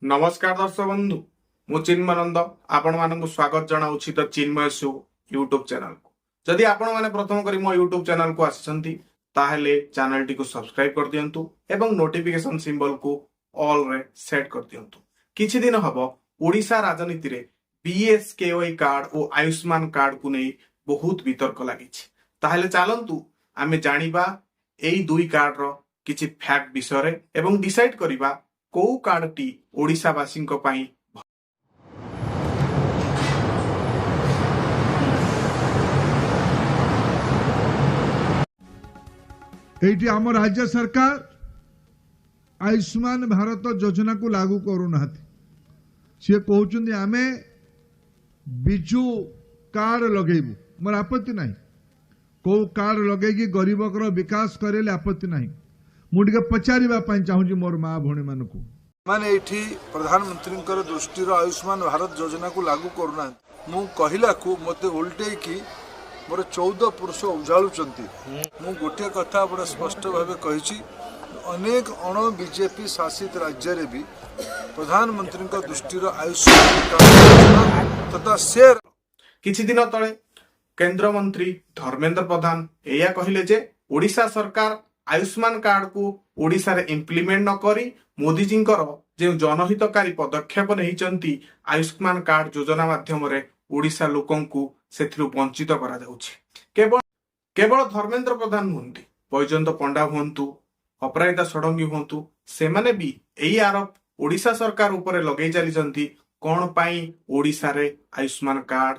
नमस्कार दर्शक बंधु मु चिन्मयानंद आपण मानक स्वागत जनाऊँ the Chinmay show YouTube channel को। जदि आपण माने प्रथम करी मो यूट्यूब चैनल को आछंती ताहेले चैनल टी को सब्सक्राइब कर दियंतु एवं नोटिफिकेशन सिंबल को ऑल रे सेट कर दियंतु। किछि दिन हबो ओडिशा राजनीति रे बीएसकेवाई कार्ड और आयुष्मान कार्ड को नहीं बहुत वितर्क लागिछि। ताहेले चलंतु आमे जानिबा एई दुई कार्ड रो किछि फैक्ट विषय रे एवं डिसाइड करिबा को कार्ड टी ओडिशावासी पाई। एटी आम राज्य सरकार आयुष्मान भारत योजना को लागू करूना सी कहते आमे बिजु कार्ड लगेबू मोर आपत्ति नहीं को कार्ड लगे गरीब विकास करे आपत्ति नहीं मुझे पचारे चाहूँ मोर माँ भौणी मान को माने एठी प्रधानमंत्री दृष्टि आयुष्मान भारत योजना को लागू करूना मु कहला को मते उल्टे की मोर 14 पुरुष उजाड़ुचंती मु गोटे कथा बड़ा स्पष्ट भाव कही अनेक अण बीजेपी शासित राज्य रे भी प्रधानमंत्री दृष्टि आयुष्मान तथा शेयर किछि दिन तले केंद्र मंत्री धर्मेंद्र प्रधान एया कहिले जे ओडिशा सरकार आयुष्मान कार्ड को ओडिशा रे इम्प्लीमेंट न करी मोदी जी जो जनहितकारी पदक्षेप नहीं आयुष्मान कार्ड योजना माध्यम ओडिशा लोकन को सेथिरु वंचित करा जाउछि। केवल धर्मेंद्र प्रधान हुंती बैजयंत पंडा हुंतु अपराजिता षडंगी हुंतु सेमाने भी एई आरोप ओडिशा सरकार ऊपर लगे चली कौन पाई ओडिशा रे आयुष्मान कार्ड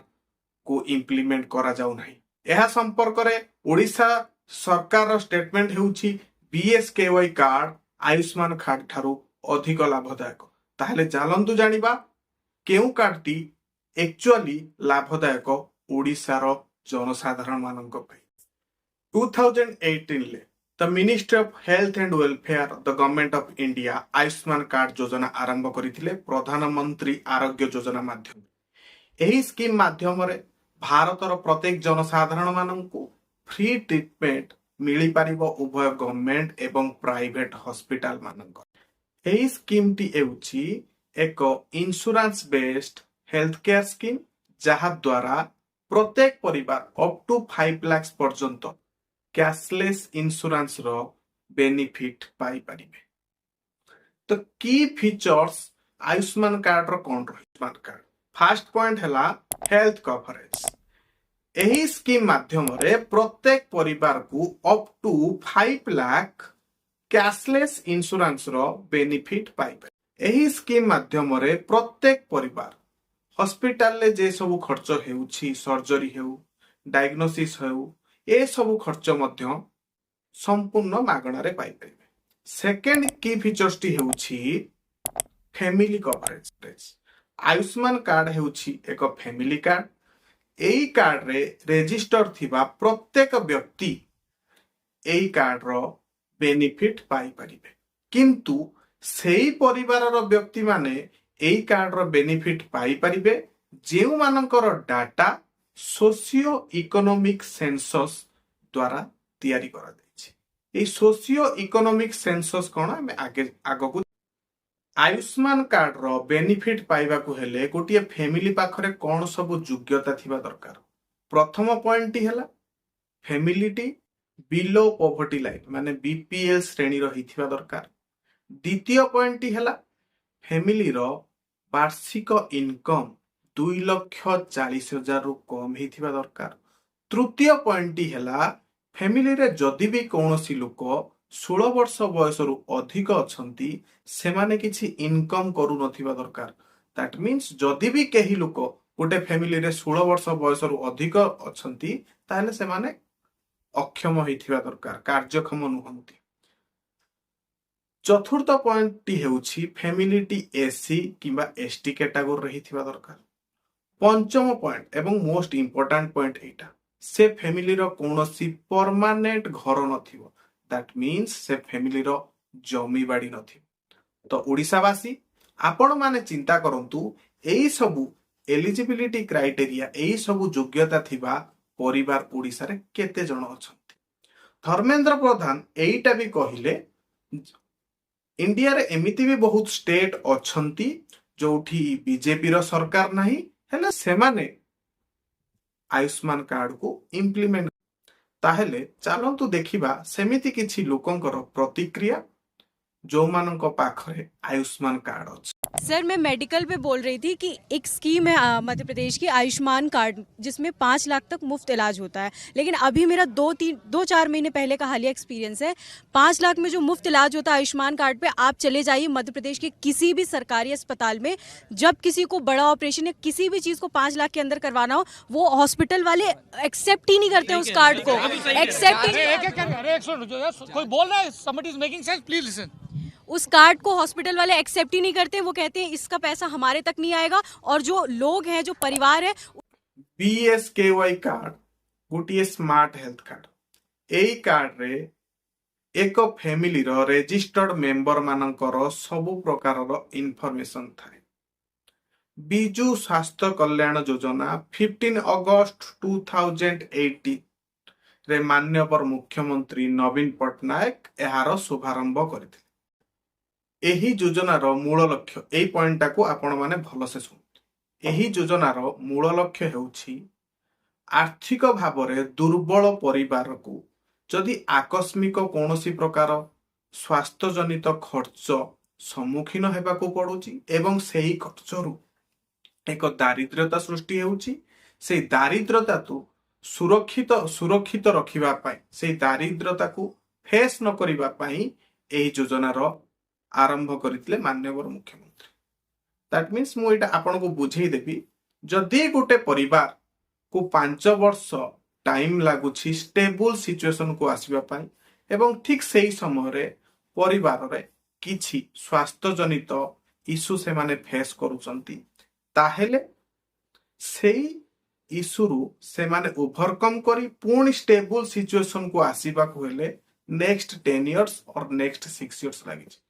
को इम्प्लीमेंट करा जाउ नाही। एहा संपर्क रे ओडिशा सरकार स्टेटमेंट हेउछि बीएसकेवाई कार्ड आयुष्मान कार्ड ठारू अधिक लाभदायक। ताहले चलंतु जानिबा केउ कार्ड टी एक्चुअली लाभदायक ओडिशार जनसाधारण मानक पई। 2018 ले the ministry of health and welfare the government of India Ayushman card योजना आरंभ करिथिले प्रधानमंत्री आरोग्य योजना माध्यम। एही स्कीम माध्यम रे भारतर प्रत्येक जनसाधारण माननकु फ्री ट्रीटमेंट मिली पारिबो उभय गवर्नमेंट एवं प्राइवेट हॉस्पिटल मानक। एही स्कीम टी एउछि एक insurance based health care scheme जहा द्वारा प्रत्येक परिवार अप टू 5 लाख पर्यंत कैशलेस इंश्योरेंस रो बेनिफिट पाई परिबे। तो की फीचर्स आयुष्मान कार्ड रो कोन आयुष्मान कार्ड फर्स्ट पॉइंट हला हेल्थ कवरेज। एही स्कीम माध्यम रे प्रत्येक परिवार को up to 5 lakh cashless insurance रो बेनिफिट पाइबे। एही स्कीम माध्यम रे प्रत्येक परिवार हॉस्पिटल ले जे सब खर्च हेउछि सर्जरी हेउ डायग्नोसिस हेउ ए सब खर्च मध्य संपूर्ण मागणा रे पाई परिबे। सेकंड की फीचर्स टी हेउछि फैमिली कवरेज। आयुष्मान कार्ड हेउछि एक फैमिली कार्ड। एई कार्ड रे रेजिस्टर थिबा प्रत्येक व्यक्ति एई कार्ड रो बेनिफिट पाई परिबे, किंतु सेई परिवार रो व्यक्ति माने एई कार्ड रो बेनिफिट पाई परिबे जेउ मानकर डाटा सोशियो इकोनॉमिक सेंसस द्वारा तैयारी करा दैछि। एई सोशियो इकोनॉमिक सेंसस कोन हम आगे आगो आयुष्मान कार्ड रो बेनिफिट पाइबा को हेले गोटिए फैमिली पाखरे कौन सब योग्यता थिबा दरकार। प्रथम पॉइंट टी हला family T below poverty line माने बीपीएल श्रेणी रो हिथिबा दरकार। द्वितीय पॉइंट टी हला फैमिली रो वार्षिक इनकम 2,40,000 रु कम हिथिबा दरकार। तृतीय पॉइंट टी हला फैमिली रे जदि भी कोनोसी लोक 16 वर्ष बयस रु अधिक अछंती सेमाने किछि इनकम करू नथिबा दरकार। दैट मीन्स जदि भी केही लोक गोटे फैमिली रे 16 वर्ष बयस रु अधिक अछंती ताले सेमाने अक्षम हिथिबा दरकार, कार्यक्षम नुहंती। चतुर्थ पॉइंट टी हेउछि फैमिली टी एससी किबा एसटी कैटेगरी रहिथिबा दरकार। पंचम पॉइंट एवं मोस्ट इंपोर्टेंट पॉइंट एटा से फैमिली रो कोनोसी परमानेंट घर नथिबो। दैट मीन्स से फैमिली रो जमी बाड़ी नथि। तो ओडिशावासी आपण माने चिंता करंतु एई सबु एलिजिबिलिटी क्राइटेरिया एई सबु योग्यता थिबा परिवार ओडिसा रे केते जण अछंती। धर्मेंद्र प्रधान एईटा भी कहिले इंडिया रे एमिति भी बहुत स्टेट अछंती जोठी बीजेपी रो सरकार नहीं हेले सेमाने आयुष्मान कार्ड को इम्प्लीमेंट ताहेले चलतु देखिबा सेमिति किछि लोकंकर प्रतिक्रिया जो मानक पाखरे आयुष्मान कार्ड अछि। सर मैं मेडिकल पे बोल रही थी कि एक स्कीम है मध्य प्रदेश की आयुष्मान कार्ड जिसमें 5 लाख तक मुफ्त इलाज होता है, लेकिन अभी मेरा 2-4 महीने पहले का हालिया एक्सपीरियंस है। 5 लाख में जो मुफ्त इलाज होता है आयुष्मान कार्ड पे, आप चले जाइए मध्य प्रदेश के किसी भी सरकारी अस्पताल में, जब किसी को बड़ा ऑपरेशन या किसी भी चीज़ को 5 लाख के अंदर करवाना हो, वो हॉस्पिटल वाले एक्सेप्ट ही नहीं करते उस कार्ड को, एक्सेप्ट ही कोई बोल रहा है, somebody is making sense, please listen. उस कार्ड को हॉस्पिटल वाले एक्सेप्ट ही नहीं करते। वो कहते हैं इसका पैसा हमारे तक नहीं आएगा, और जो लोग हैं, जो परिवार है, बीएसकेवाई कार्ड गोटे स्मार्ट हेल्थ कार्ड। एई कार्ड रे एक फैमिली रो रजिस्टर्ड मेंबर मानकर सबु प्रकार रो इनफॉरमेशन थाए। बिजु स्वास्थ्य कल्याण योजना 15 अगस्त 2018 रे माननीय मुख्यमंत्री नवीन पट्टनायक एहार शुभारंभ करथिले। एही योजनार मूल लक्ष्य एई पॉइंटा को आपण माने भल से सुन। एही योजनार मूल लक्ष्य हेउछि आर्थिक भावरे दुर्बल परिवार को जदि आकस्मिक कौनसी प्रकार स्वास्थ्य जनित खर्च सम्मुखीन हेबाकू पड़ुछि एवं सेही खर्चरू एक दारिद्र्यता सृष्टि हेउछि, से दारिद्र्यता तो सुरक्षित रखिबा पाई, से दारिद्र्यता को फेस न करिबा पाई एही योजनार आरंभ करथिले माननीय मुख्यमंत्री। दैट मीन्स मु एटा आपन को बुझेई देबी, जदि गोटे परिवार को 5 वर्ष टाइम लागुछि स्टेबल सिचुएशन को आसीबा पाई एवं ठीक सेही समय रे परिवार रे किछि स्वास्थ्य जनित इशू से माने फेस करूचंती, ताहेले सेही इशू रु से माने ओवरकम करी पूर्ण स्टेबल सिचुएशन को आसीबा को हेले नेक्स्ट 10 इयर्स और नेक्स्ट 6 इयर्स लागि।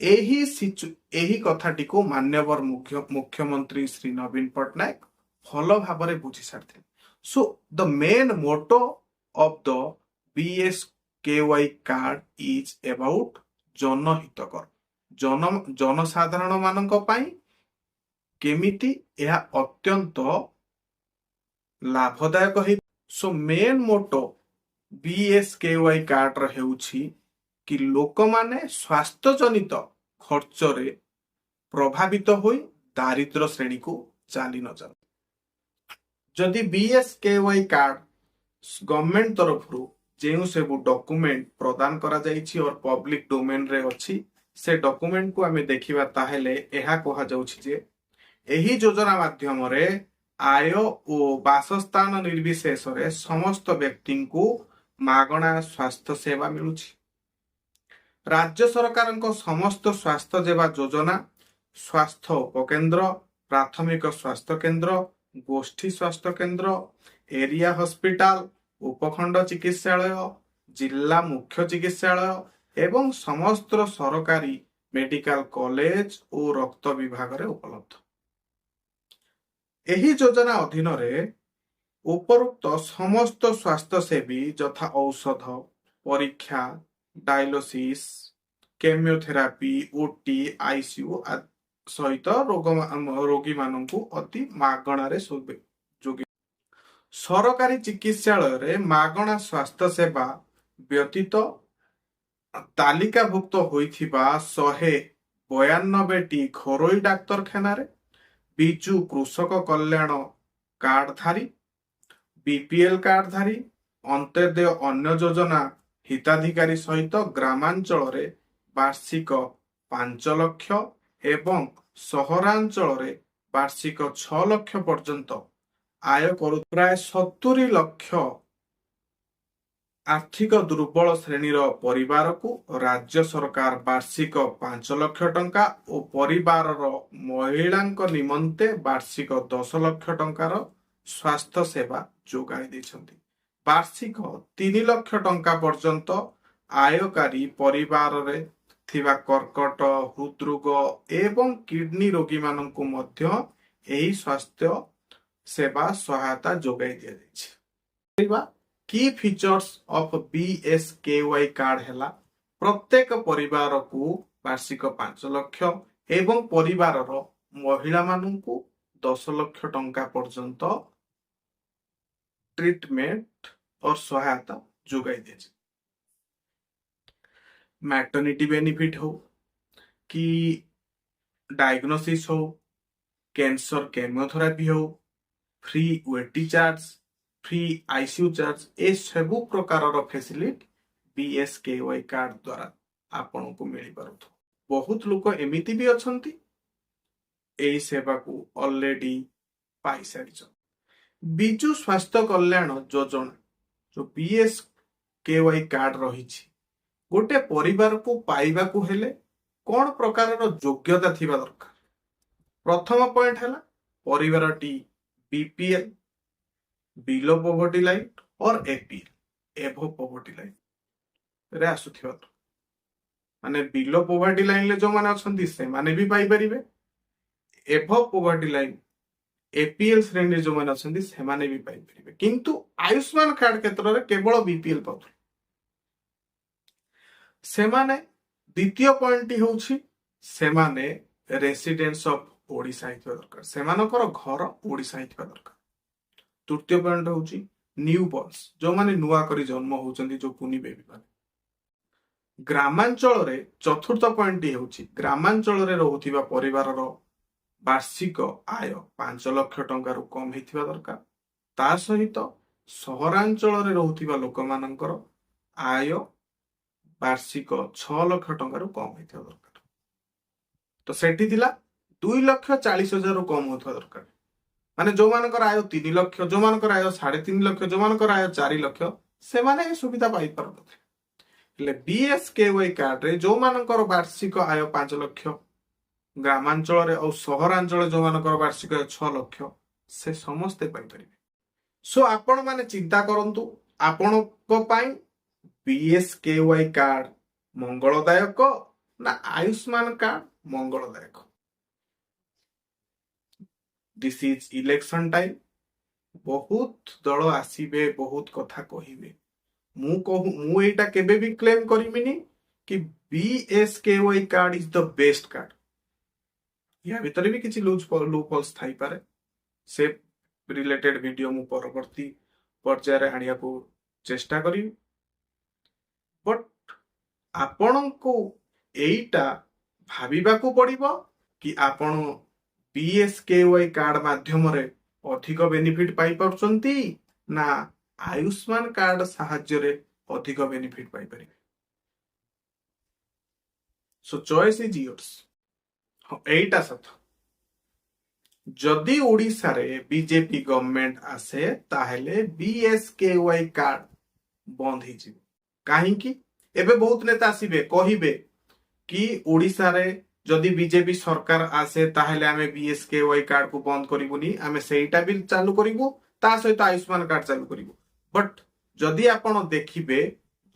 एही कथाटी को मान्यवर मुख्यमंत्री श्री नवीन पट्टनायक भल भाव बुझी सारी। So the main motto of the BSKY card is about जनहितकर जनसाधारण मानक पाई केमिति यह अत्यंत लाभदायक है। So main motto BSKY card हेउछि कि लोक माने स्वास्थ्य जनित खर्च रे प्रभावित होई दारिद्र श्रेणी को चाली न जान। जदि बीएसकेवाई कार्ड गवर्नमेंट तरफ जो सब डॉक्यूमेंट प्रदान करा जाइछि और पब्लिक डोमेन रे अछि, से डॉक्यूमेंट को आमे देखिबा ताहेले एहा कहा जाउछि जे एही योजना माध्यम रे आय और बासस्थान निर्विशेष रे समस्त व्यक्ति को मागणा स्वास्थ्य सेवा मिलुछि। राज्य सरकार समस्त स्वास्थ्य सेवा योजना स्वास्थ्य उपकेन्द्र, प्राथमिक स्वास्थ्य केन्द्र, गोष्ठी स्वास्थ्य केन्द्र, एरिया हॉस्पिटल, उपखंड चिकित्सालय, जिला मुख्य चिकित्सालय एवं समस्त सरकारी मेडिकल कॉलेज और रक्त विभाग रे उपलब्ध। एही योजना अधीन रे उपरोक्त समस्त स्वास्थ्य सेवी यथा औषध, परीक्षा, डायलिसिस, केमियोथेरापी, ओटी, आईसीयू सहित रोगी मानू अति मागणा जोगी। सरकारी चिकित्सालय रे मागणा स्वास्थ्य सेवा व्यतीत तालिकाभुक्त होइथिबा 192टी घरोई डाक्तरखाना रे बिजु कृषक कल्याण कार्डधारी, बीपीएल कार्डधारी, अंत्योदय अन्य योजना हिताधिकारी सहित ग्रामांचल रे वार्षिक 5 लाख एवं सहरांचल रे वार्षिक 6 लाख पर्यंत आय करू प्राय 70 लाख आर्थिक दुर्बल श्रेणीर परिवार को राज्य सरकार वार्षिक 5 लाख टंका और परिवार महिला निमंते वार्षिक 10 लाख टंकार स्वास्थ्य सेवा जोगाई देछंती। वार्षिक 3 लाख टंका पर्यंत आयकारी परिवार रे थिबा कर्कट, हृदरोग एवं किडनी रोगी माननकु मध्य एही स्वास्थ्य सेवा सहायता जोगाई दिया जायछि। की फीचर्स ऑफ बीएसकेवाई कार्ड हैला प्रत्येक परिवार को वार्षिक 5 लाख एवं परिवार महिला मानू 10 लाख टंका पर्यंत ट्रीटमेंट और सहायता जोगाई दिए। मैटर्निटी बेनिफिट हो कि डायग्नोसिस हो, कैंसर केमोथेरापी हो, free OT charge, free ICU charge, ए सबु प्रकार फैसिलिटी बीएसकेवाई कार्ड द्वारा आपण को मिल पार। बहुत लोक एमिति भी अछंती एई सेवा को ऑलरेडी पाई सारी। बिजु स्वास्थ्य कल्याण योजना जो बीएसकेवाई कार्ड रही गोटे परिवार को पाइबा को हेले कौन प्रकार योग्यता थिबा दरकार। प्रथम पॉइंट है परिवारटी बीपीएल बिलो पॉवर्टी लाइन और एपीएल एभो पॉवर्टी लाइन रे आसुथिबा माने बिलो पॉवर्टी लाइन ले जो माने अछंती से माने भी पाई परिबे, एभो पॉवर्टी लाइन एपीएल श्रेणी जो माने अछंती से माने भी पाई परिबे। किंतु आयुष्मान कार्ड क्षेत्र रे केवल बीपीएल पाउथि से माने। द्वितीय पॉइंट होउछि से माने रेसिडेंस ऑफ ओडिशा हितबा दरकार, से मानकर घर ओडिशा हितबा दरकार। तृतीय पॉइंट होउछि न्यू बॉर्न्स जो माने नुआ करी जन्म होउचंती जो कुनी बेबी माने। ग्रामांचल रे चतुर्थ पॉइंट होउछि ग्रामांचल रे रहउथिबा परिवार रो वार्षिक आय 5 लाख टंका रु कम हितबा दरकार। ता सहित सहरांचल रे रहउथिबा लोक मानकर आय वार्षिक 6 लाख टंका रु कम हितबा दरकार। तो सेठी थिला 2,40,000 रु कम होतबा दरकार। माने जो मानकर आय 3 लाख, जो मानकर आय 3.5 लाख, जो मानकर आय 4 लाख से माने ए सुविधा पाई पारत। ले बीएसकेवाई कार्ड रे जो मानकर वार्षिक आय 5 लाख ग्रामांचल रे और सहरांचल जो मानकर वार्षिक आय 6 लाख से समस्ते पाई परिबे। सो आपण माने चिंता करंतु आपण को पाई बीएसकेवाई कार्ड मंगलदायक ना आयुष्मान कार्ड मंगलदायक। This is election time. बहुत दल आसीबे, बहुत कथा कहिबे। मु एटा केबे भी क्लेम करिमिनी कि BSKY card is the best card. या भीतर भी किछि लूपहोल्स थाई पारे, से रिलेटेड वीडियो मु परवर्ती पर्याय रे आनिया को चेष्टा करी। बट आपण को एटा भाबिबा को पड़िबो कि आपण बीएसकेवाई कार्ड माध्यम रे अधिक बेनिफिट पाई परछंती ना आयुष्मान कार्ड साहाय्य रे अधिक बेनिफिट पाई परिबे। So choice is yours. एटा सत जदि ओडिसा रे बीजेपी गवर्नमेंट आसे ताहेले बीएसकेवाई कार्ड बंद ही जिवो। काहे कि एबे बहुत नेता आसीबे कहिबे कि ओडिसा रे जदि बीजेपी सरकार आसे ताहेले आमे बीएसकेवाई कार्ड को बंद करिबुनी, आमे सेटा बिल चालू करिबु, ता सहित आयुष्मान कार्ड चालू करिबु। बट जदि आपण देखिबे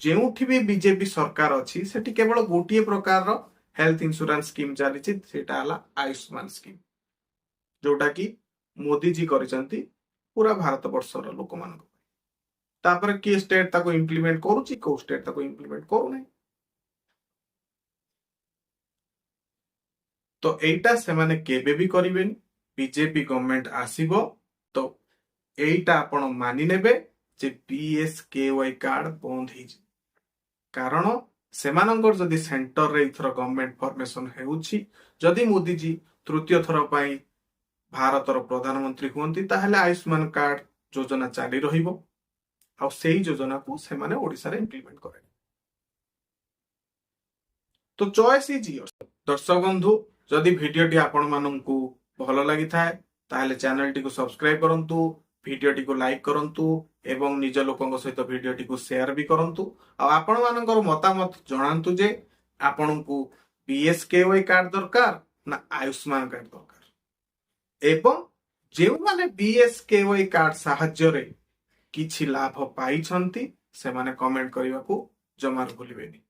जेउठी भी बीजेपी सरकार अछि सेठी केवल गोटिए प्रकार रो हेल्थ इंश्योरेंस स्कीम चली, सेटा हला आयुष्मान स्कीम, जोटा कि मोदी जी करिसंती पूरा भारत वर्षर लोक मानक। तापर कि स्टेट ताको इंप्लीमेंट करूची, को स्टेट ताको इंप्लीमेंट करू नै। तो एटा से माने केबे भी करिवेनी। बीजेपी गवर्नमेंट आसीबो तो एटा आपण मानि नेबे जे बीएसकेवाई कार्ड बंद ही जे। कारण सेमानंकर जदि सेंटर रे इथर गवर्नमेंट फॉर्मेशन हेउची, जदि मोदी जी तृतीय थर पई भारतर प्रधानमंत्री हुअंती ताहले आयुष्मान कार्ड योजना चाली रहिबो आ सेही योजना को से माने ओडिसा रे इंप्लीमेंट करे। तो चॉइस इज योर्स। दर्शक बंधु जदि वीडियोटी आपण माननकु भलो लागि थाए ताहले चैनल को सब्सक्राइब करंतु, वीडियोटी को लाइक करंतु एवं निज लोकंक सहित वीडियोटी को शेयर भी करंतु। आ आपण मानकर मतामत जणांतु जे आपनकु बीएसकेवाई कार्ड दरकार ना आयुष्मान कार्ड दरकार। एवं जे माने बीएसकेवाई कार्ड साहाय्य रे किछि लाभ पाइछंती से माने कमेंट करबा को जमार भूलिबेनी।